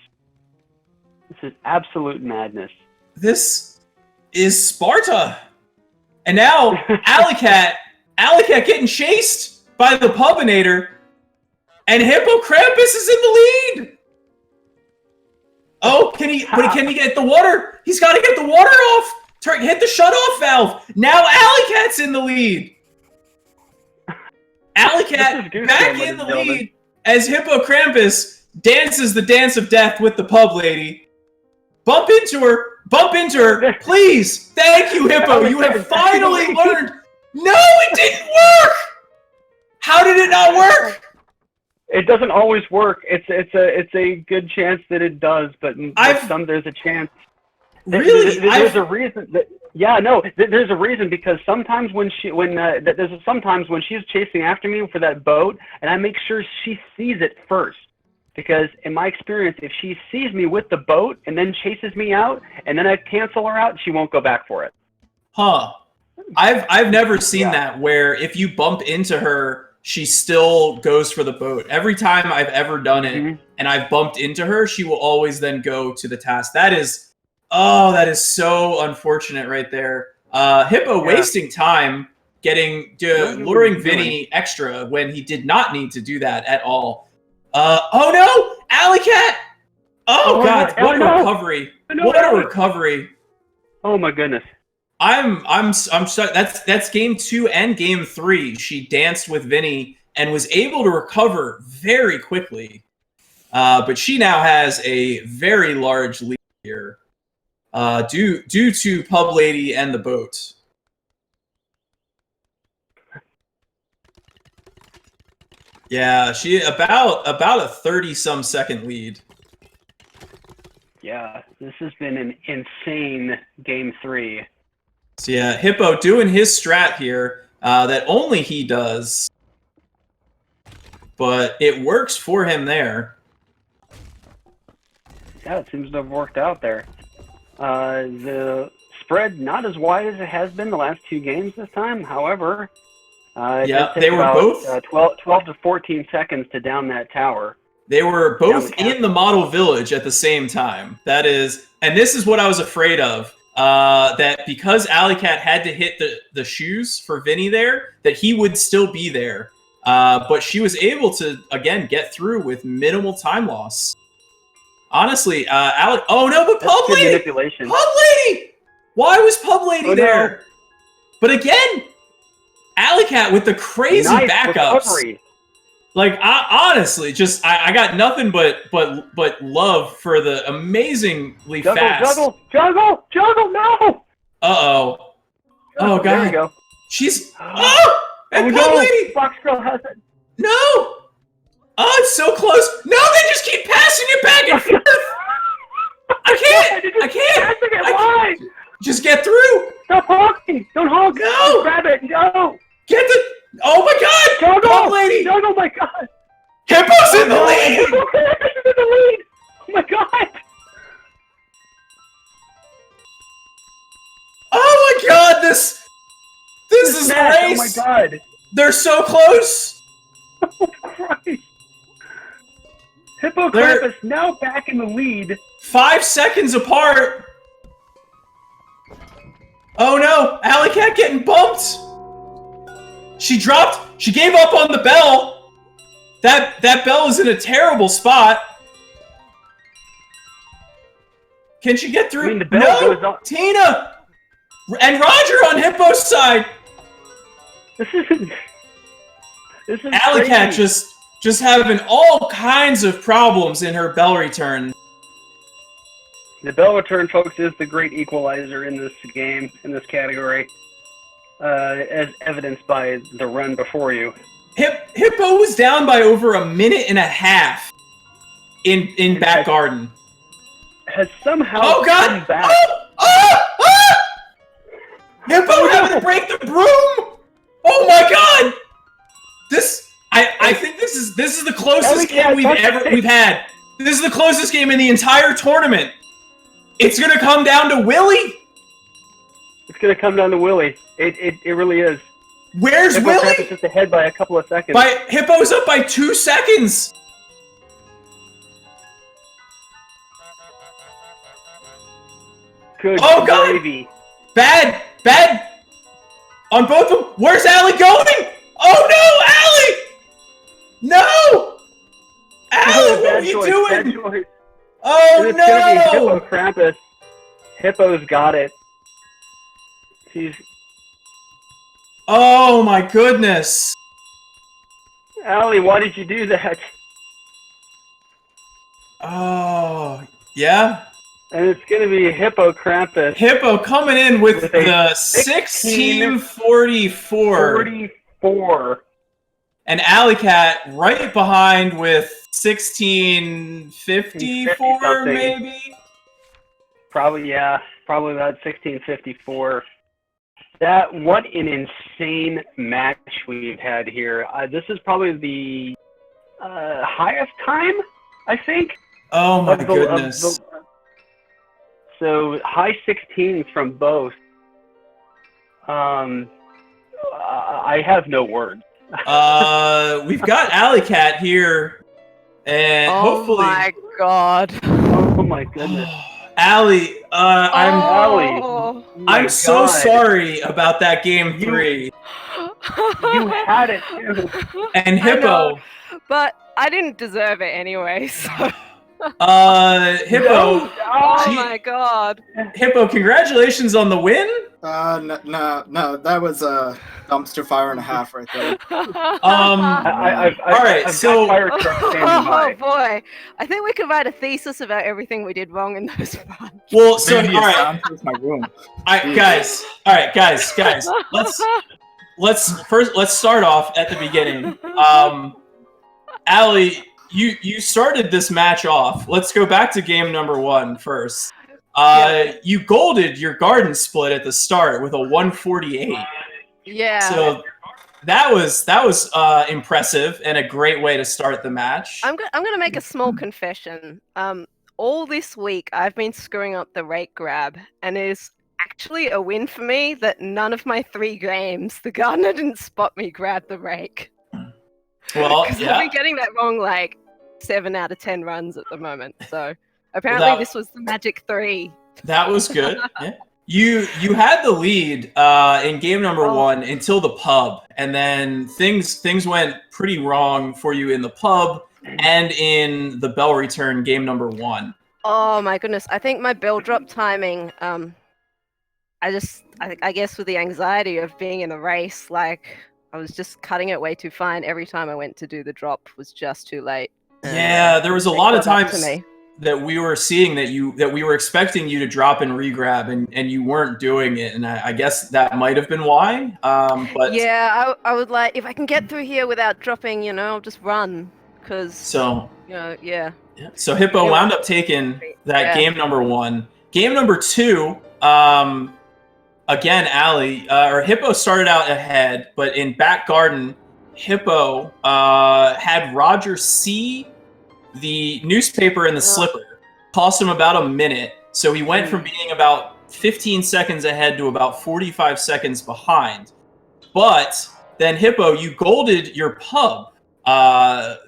This is absolute madness. This is Sparta. And now Alecat getting chased by the Pubinator, and HippoKrampus is in the lead. Oh, can he get the water? He's got to get the water off. Hit the shutoff valve. Now Alecat's in the lead. Alecat back in the lead as HippoKrampus dances the dance of death with the pub lady. Bump into her, please. Thank you, Hippo. You have finally learned. No, it didn't work. How did it not work? It doesn't always work. It's a good chance that it does, but there's a chance. Really, there's a reason. There's a reason, because sometimes when she's chasing after me for that boat, and I make sure she sees it first. Because in my experience, if she sees me with the boat and then chases me out, and then I cancel her out, she won't go back for it. Huh. I've never seen that where if you bump into her, she still goes for the boat. Every time I've ever done it and I've bumped into her, she will always then go to the task. That is so unfortunate right there. Hippo wasting time luring Vinny extra when he did not need to do that at all. Oh no! Alecat! Oh god, what a recovery. What a recovery. Oh my goodness. I'm sorry. That's game 2 and game 3. She danced with Vinny and was able to recover very quickly. But she now has a very large lead here. Due to Pub Lady and the boat. Yeah, she about a 30-some second lead. Yeah, this has been an insane game 3. So yeah, Hippo doing his strat here that only he does, but it works for him there. Yeah, it seems to have worked out there. The spread not as wide as it has been the last 2 games this time. However, they were both 12 to 14 seconds to down that tower. They were both in the model village at the same time. That is, and this is what I was afraid of. That because Alecat had to hit the shoes for Vinny there, that he would still be there. But she was able to, again, get through with minimal time loss. Honestly, oh no, but Pub Lady! Manipulation. Pub Lady! Why was Pub Lady there? No. But again, Alecat with the crazy backups. Recovery. Like, honestly, just I got nothing but love for the amazingly fast. Juggle, no! Uh-oh. Oh, God. There we go. She's... Oh! And Pub Lady! Fox Girl has it. No! Oh, it's so close. No, they just keep passing it back and forth. I can't. Just get through. Stop honking. Don't honk. No. Grab it and go. Get the... Oh, my God. Juggle. Pub Lady. Juggle, my God. Hippo Hippo's in the lead! HippoKrampus is in the lead! Oh my god! Oh my god, this is a match, race! Oh my god! They're so close! Oh Christ! HippoKrampus now back in the lead. 5 seconds apart! Oh no! Alecat getting bumped! She gave up on the bell! That bell is in a terrible spot. Can she get through? I mean, the bell goes on. Tina! And Roger on Hippo's side! This is Alecat crazy. just having all kinds of problems in her bell return. The bell return, folks, is the great equalizer in this game, in this category, as evidenced by the run before you. Hippo was down by over a minute and a half in back garden. Has somehow come back. Hippo having to break the broom! Oh my god! I think this is the closest game we've had. This is the closest game in the entire tournament. It's gonna come down to Willie. It's gonna come down to Willie. It really is. Where's Willie? HippoKrampus just ahead by a couple of seconds. Hippo's up by 2 seconds. Good God! gravy. Bad on both of them. Where's Allie going? Oh no, Allie! No! Allie, what are you doing? Oh it's no! Gonna be HippoKrampus. Hippo's got it. Oh my goodness! Allie, why did you do that? Oh yeah. And it's going to be HippoKrampus. Hippo coming in with the 1644. 44. And Alecat right behind with 1654, maybe? Probably, yeah. Probably about 1654. What an insane match we've had here. This is probably the highest time, I think. Oh my goodness. So high 16s from both. I have no words. We've got Alecat here, and hopefully. Oh my god. Oh my goodness. Allie, I'm so God. sorry about that game 3. You had it too. And Hippo. But I didn't deserve it anyway, so. Hippo. Oh my god. Hippo, congratulations on the win. No, that was a dumpster fire and a half right there. All right, so. Oh boy, I think we could write a thesis about everything we did wrong in those runs. Well, so all Maybe right, it's my room. guys. Let's start off at the beginning. Allie, you started this match off. Let's go back to game number 1 first. You golded your garden split at the start with a 148. Yeah. So that was impressive and a great way to start the match. I'm gonna make a small confession. All this week I've been screwing up the rake grab, and it is actually a win for me that none of my 3 games the gardener didn't spot me grab the rake. Well, Because yeah. I've been getting that wrong like 7 out of 10 runs at the moment. So apparently this was the magic 3. That was good. Yeah. You had the lead in game number 1 until the pub, and then things went pretty wrong for you in the pub and in the bell return game number 1. Oh my goodness! I think my bell drop timing. I guess with the anxiety of being in a race, like I was just cutting it way too fine. Every time I went to do the drop was just too late. Yeah, there was a lot of times that we were seeing that we were expecting you to drop and regrab, and you weren't doing it, and I guess that might have been why. But yeah, I would like, if I can get through here without dropping, I'll just run, because yeah. So Hippo wound up taking that game number 1. Game number 2, again, Allie or Hippo started out ahead, but in back garden, Hippo had Roger see the newspaper and the slipper. Cost him about a minute. So he went from being about 15 seconds ahead to about 45 seconds behind. But then Hippo, you golded your pub,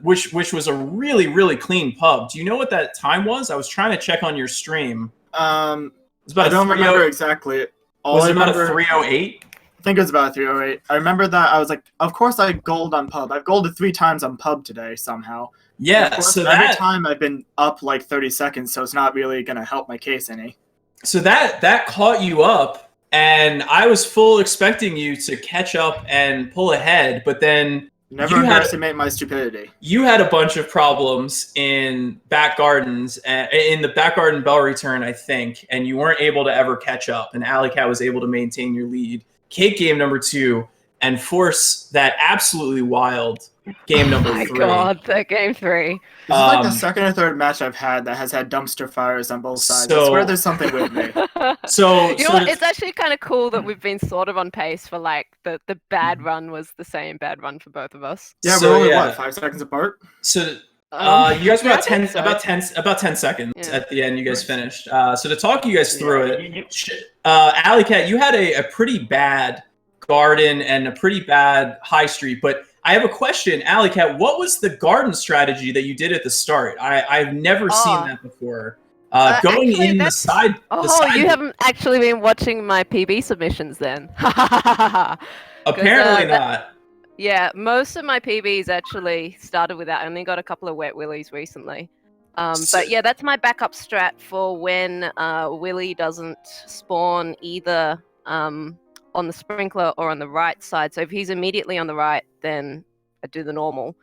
which was a really, really clean pub. Do you know what that time was? I was trying to check on your stream. I don't remember exactly. Was it about a 3:08? I think it was about a 3:08. I remember that I was like, of course I gold on pub. I've golded 3 times on pub today somehow. Yeah, so every time I've been up like 30 seconds, so it's not really going to help my case any. So that caught you up, and I was full expecting you to catch up and pull ahead, but then never underestimate my stupidity. You had a bunch of problems in back gardens, in the back garden bell return, I think, and you weren't able to ever catch up, and Alecat was able to maintain your lead. Cake game number 2, and force that absolutely wild game number 3. Oh my god, that game 3. This is like the second or third match I've had that has had dumpster fires on both sides. I swear there's something with me. So you know what? It's actually kind of cool that we've been sort of on pace for like the bad run was the same bad run for both of us. Yeah, we're only what, 5 seconds apart? So you guys were about 10 seconds at the end. You guys finished. So to talk you guys through it, Alecat, you had a pretty bad garden and a pretty bad high street, but I have a question, Alecat. What was the garden strategy that you did at the start? I've never seen that before. Going actually, in the side. You haven't actually been watching my PB submissions then. Apparently not. Yeah, most of my PBs actually started with that. I only got a couple of wet willies recently. But yeah, that's my backup strat for when Willy doesn't spawn either on the sprinkler or on the right side. So if he's immediately on the right, then I do the normal.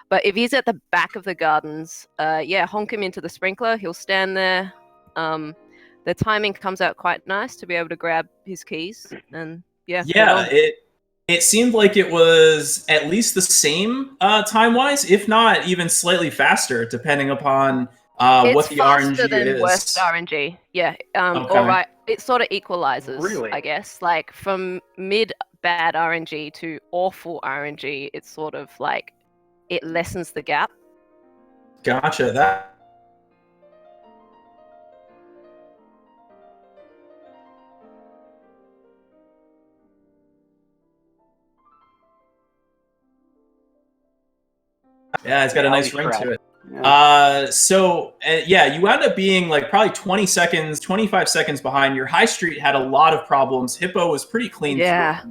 But if he's at the back of the gardens, honk him into the sprinkler. He'll stand there. The timing comes out quite nice to be able to grab his keys. And it seemed like it was at least the same time-wise, if not even slightly faster, depending upon what the RNG is. It's faster than worst RNG. Yeah. All right. It sort of equalizes, really? I guess. Like from mid-bad RNG to awful RNG, it's sort of like it lessens the gap. Gotcha. Yeah, it's got a nice ring to it. Yeah. You wound up being like probably 20 seconds, 25 seconds behind. Your high street had a lot of problems. Hippo was pretty clean. Yeah.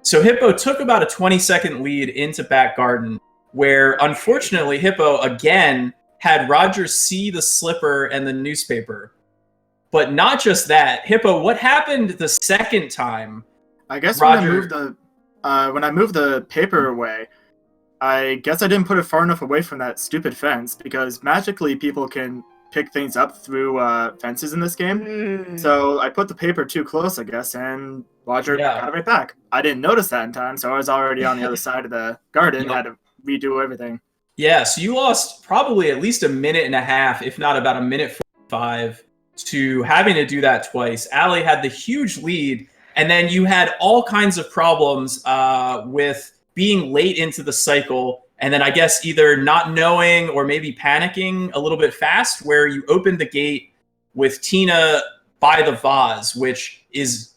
So Hippo took about a 20-second lead into back garden, where unfortunately Hippo again had Roger see the slipper and the newspaper. But not just that. Hippo, what happened the second time? I guess when I moved the paper away, I guess I didn't put it far enough away from that stupid fence, because magically people can pick things up through fences in this game. So I put the paper too close, I guess, and Roger got it right back. I didn't notice that in time, so I was already on the other side of the garden, had to redo everything. Yeah, so you lost probably at least a minute and a half, if not about a minute 45, to having to do that twice. Ali had the huge lead, and then you had all kinds of problems with being late into the cycle, and then I guess either not knowing or maybe panicking a little bit fast, where you opened the gate with Tina by the vase, which is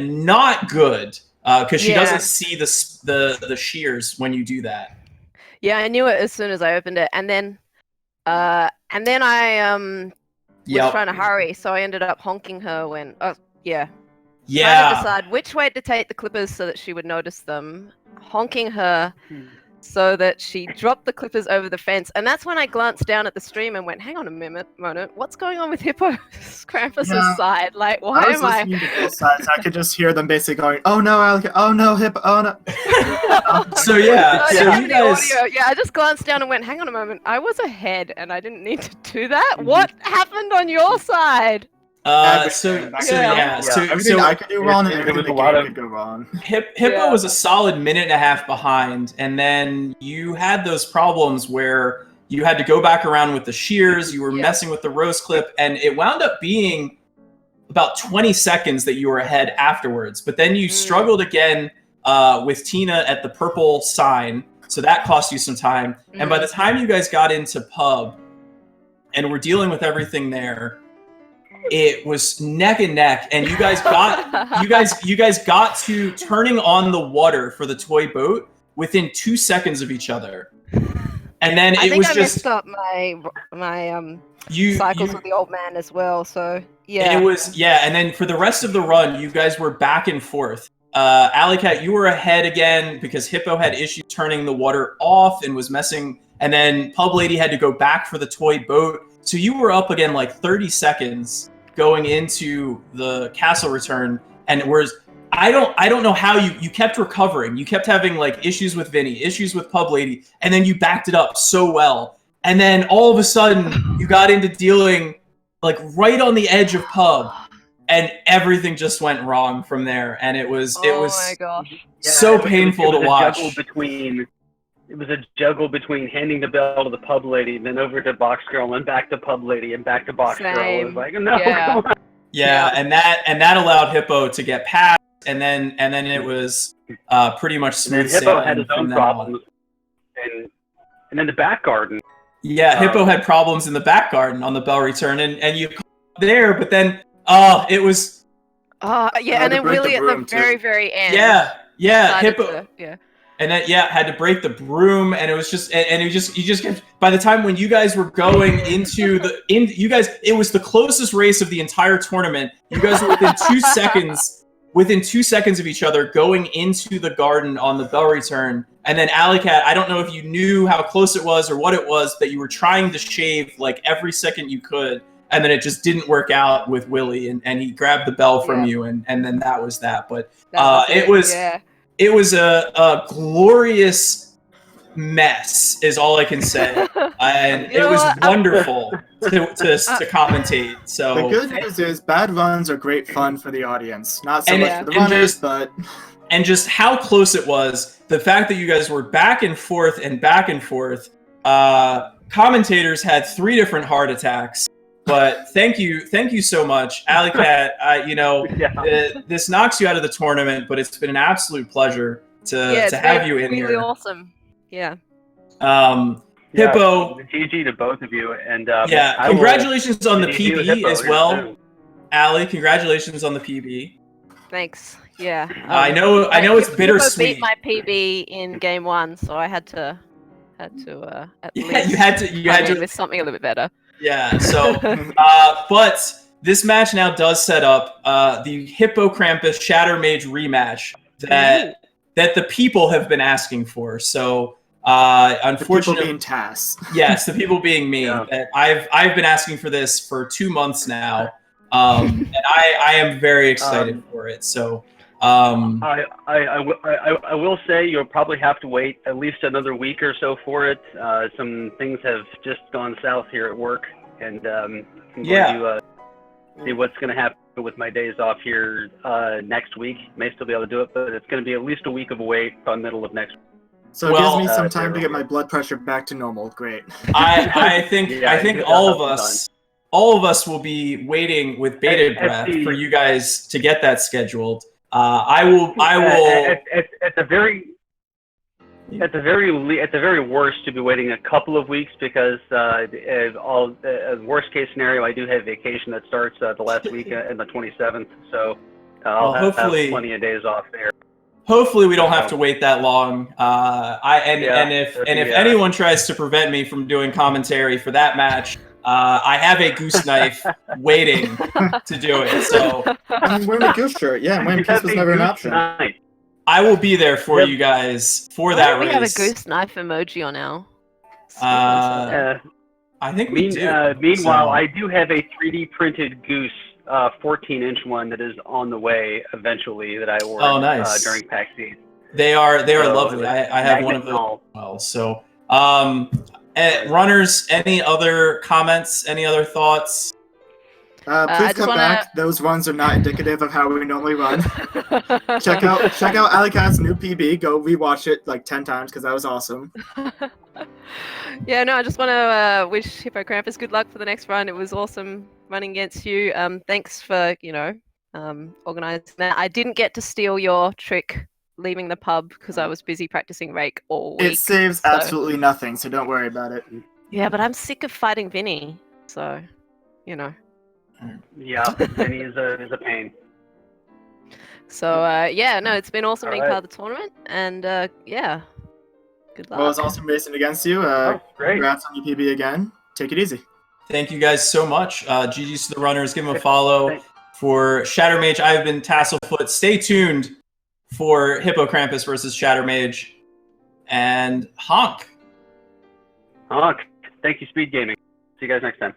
not good because she doesn't see the shears when you do that. Yeah, I knew it as soon as I opened it, and then I was trying to hurry, so I ended up honking her when trying to decide which way to take the clippers so that she would notice them, honking her so that she dropped the clippers over the fence. And that's when I glanced down at the stream and went, hang on a moment, what's going on with HippoKrampus' side? Like, why am I... listening to both sides. I could just hear them basically going, oh no, Alecat, oh no, Hippo, oh no. I just glanced down and went, hang on a moment, I was ahead and I didn't need to do that? What happened on your side? Everything I could do wrong and everything the game could go wrong. Hippo was a solid minute and a half behind, and then you had those problems where you had to go back around with the shears, you were messing with the rose clip, and it wound up being about 20 seconds that you were ahead afterwards. But then you struggled again with Tina at the purple sign. So that cost you some time. And by the time you guys got into pub and were dealing with everything there, it was neck and neck. And you guys got to turning on the water for the toy boat within 2 seconds of each other. And then I think I just messed up my cycles with the old man as well. So yeah, it was And then for the rest of the run, you guys were back and forth. Alecat, you were ahead again because Hippo had issues turning the water off and was messing. And then Pub Lady had to go back for the toy boat. So you were up again like 30 seconds going into the castle return. And I don't know how you kept recovering. You kept having like issues with Vinny, issues with Pub Lady, and then you backed it up so well. And then all of a sudden you got into dealing like right on the edge of pub, and everything just went wrong from there. And it was my gosh. so painful to watch. It was a juggle between handing the bell to the Pub Lady, and then over to Box Girl, and back to Pub Lady, and back to Box Girl. It was like, no, come on. Yeah, and that allowed Hippo to get past, and then it was pretty much smooth sailing. Hippo had his own problems, and then the back garden. Yeah, Hippo had problems in the back garden on the bell return, and you there, but then it was. And then Willie at the very end. Yeah, Hippo. And then had to break the broom, and it was just and you just kept, by the time when you guys were going into it was the closest race of the entire tournament. You guys were within 2 seconds of each other going into the garden on the bell return. And then Alecat, I don't know if you knew how close it was or what it was, but you were trying to shave like every second you could, and then it just didn't work out with Willie, and he grabbed the bell from you, and then that was that. But it was a glorious mess, is all I can say, and it was wonderful to commentate. So the good news is bad runs are great fun for the audience, not so much for the runners, but. And just how close it was, the fact that you guys were back and forth, commentators had 3 different heart attacks. But thank you so much, Alecat. This knocks you out of the tournament, but it's been an absolute pleasure to have you in here. Really awesome. Yeah. Hippo. GG to both of you, and congratulations on the PB as well, Ali. Congratulations on the PB. Thanks. Yeah. I know it's bittersweet. Beat my PB in game 1, so I had to at least. You had to with something a little bit better. Yeah. So, but this match now does set up the HippoKrampus Shatter Mage rematch that the people have been asking for. So, unfortunately, the people being Tass. Yes, the people being me. Yeah. I've been asking for this for 2 months now, and I am very excited for it. So. I will say you'll probably have to wait at least another week or so for it. Some things have just gone south here at work, and I'm going to see what's going to happen with my days off here next week. May still be able to do it, but it's going to be at least a week of a wait by the middle of next week. So it gives me some time to get my blood pressure back to normal. Great. I think all of us will be waiting with bated breath for you guys to get that scheduled. I will. At the very worst, to be waiting a couple of weeks because worst case scenario, I do have vacation that starts the last week and the 27th, so I'll have plenty of days off there. Hopefully, we don't have to wait that long. If anyone tries to prevent me from doing commentary for that match. I have a goose knife waiting to do it. So I'm wearing a goose shirt. Yeah, I'm wearing peace was never an option. I will be there for you guys for that race. We have a goose knife emoji on our. I think we do. Meanwhile, I do have a 3D printed goose, 14-inch one that is on the way eventually that I ordered during PAX East. They are lovely. I have one of those as well. So. Runners, any other comments? Any other thoughts? Please come back. Those runs are not indicative of how we normally run. check out Alecat's new PB. Go rewatch it like 10 times because that was awesome. I just want to wish HippoKrampus good luck for the next run. It was awesome running against you. Thanks for organizing that. I didn't get to steal your trick leaving the pub because I was busy practicing Rake all week. It saves so- absolutely nothing, so don't worry about it. Yeah, but I'm sick of fighting Vinny, so you know. Yeah, Vinny is a pain. So yeah, no, it's been awesome being Alright. part of the tournament, and yeah, good luck. Well, it was awesome racing against you. Oh, great. Congrats on your PB again. Take it easy. Thank you guys so much. GG's to the runners. Give them a follow. Thanks. For Shattermage, I've been Tasselfoot. Stay tuned for HippoKrampus versus Shattermage. And Honk. Honk. Thank you, Speed Gaming. See you guys next time.